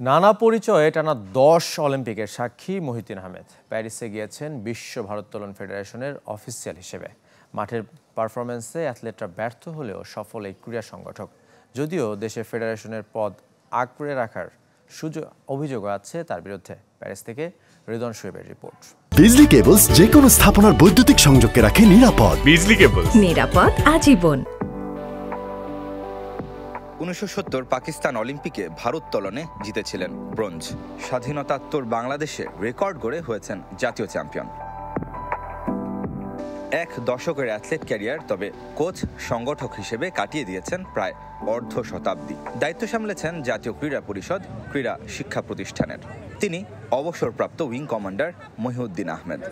নানা পরিচয়ে টানা 10 অলিম্পিকের সাক্ষী মহিউদ্দিন আহমেদ প্যারিসে গিয়েছেন বিশ্ব ভারোত্তোলন ফেডারেশনের অফিসিয়াল হিসেবে। মাঠের পারফরমেন্সে অ্যাথলেটরা ব্যর্থ হলেও সফল এই ক্রীড়া সংগঠক। যদিও দেশের ফেডারেশনের পদ আঁকড়ে রাখার অভিযোগ আছে তার বিরুদ্ধে। প্যারিস থেকে রিদওয়ান শোয়েবের রিপোর্ট। বিজলি কেবলস যে কোনো স্থাপনার বৈদ্যুতিক সংযোগকে রাখে নিরাপদ। বিজলি কেবলস, নিরাপদ আজীবন। 1970 পাকিস্তান অলিম্পিকে ভারোত্তোলনে জিতেছিলেন ব্রোঞ্জ। স্বাধীনতাত্তর বাংলাদেশে রেকর্ড গড়ে হয়েছেন জাতীয় চ্যাম্পিয়ন। এক দশকের অ্যাথলেট ক্যারিয়ার, তবে কোচ সংগঠক হিসেবে কাটিয়ে দিয়েছেন প্রায় অর্ধ শতাব্দী। দায়িত্ব সামলেছেন জাতীয় ক্রীড়া পরিষদ ক্রীড়া শিক্ষা প্রতিষ্ঠানের। তিনি অবসরপ্রাপ্ত উইং কমান্ডার মহিউদ্দিন আহমেদ।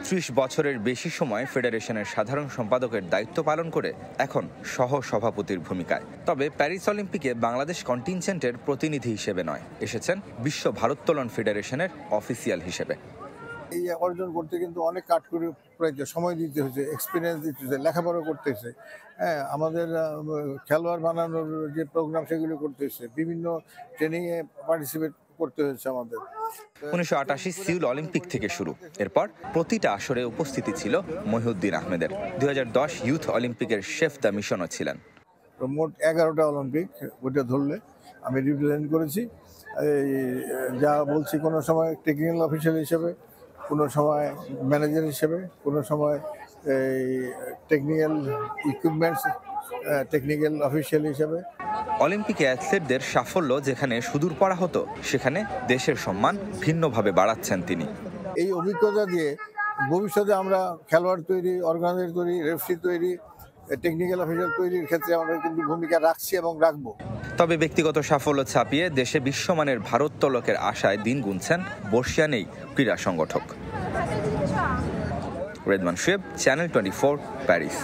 30 বছরের বেশি সময় ফেডারেশনের সাধারণ সম্পাদকের দায়িত্ব পালন করে এখন সহ সভাপতির ভূমিকায়। তবে প্যারিস অলিম্পিকে বাংলাদেশ কন্টিনজেন্টের প্রতিনিধি হিসেবে নয়, এসেছেন বিশ্ব ভারোত্তোলন ফেডারেশনের অফিসিয়াল হিসেবে। এই অর্জন করতে কিন্তু অনেক কাট করে সময় দিতে হয়েছে, এক্সপিরিয়েন্স দিতে হয়েছে, লেখাপড়া করতে হয়েছে। হ্যাঁ, আমাদের খেলোয়াড় বানানোর যে প্রোগ্রাম সেগুলো করতে হয়েছে, বিভিন্ন ট্রেনিংয়ে পার্টিসিপেট করতে হয়েছে আমাদের। 1988 সিউল অলিম্পিক থেকে শুরু। এরপর প্রতিটা আসরে উপস্থিতি ছিল মহিউদ্দিন আহমেদের। 2010 ইউথ অলিম্পিকের শেফ দ্য মিশনও ছিলেন। মোট 11টা অলিম্পিক ওইটা ধরলে আমি রিপ্রেজেন্ট করেছি। যা বলছি, কোনো সময় টেকনিক্যাল অফিসার হিসেবে, কোনো সময় ম্যানেজার হিসেবে, কোনো সময় টেকনিক্যাল ইকুইপমেন্টস টেকনিক্যাল অফিসিয়াল হিসেবে। অলিম্পিকে অ্যাথলেটদের সাফল্য যেখানে সুদূর পড়া হতো, সেখানে দেশের সম্মান ভিন্নভাবে বাড়াচ্ছেন তিনি। এই অভিজ্ঞতা দিয়ে ভবিষ্যতে আমরা খেলোয়াড় তৈরি, অর্গানাইজার তৈরি, রেফারি তৈরি, টেকনিক্যাল অফিসার তৈরির ক্ষেত্রে আমরা কিন্তু ভূমিকা রাখছি এবং রাখবো। তবে ব্যক্তিগত সাফল্য ছাপিয়ে দেশে বিশ্বমানের ভারোত্তোলকের আশায় দিন গুনছেন বর্ষিয়ানেই ক্রীড়া সংগঠক। Ridwan Shoaib, channel 24, Paris.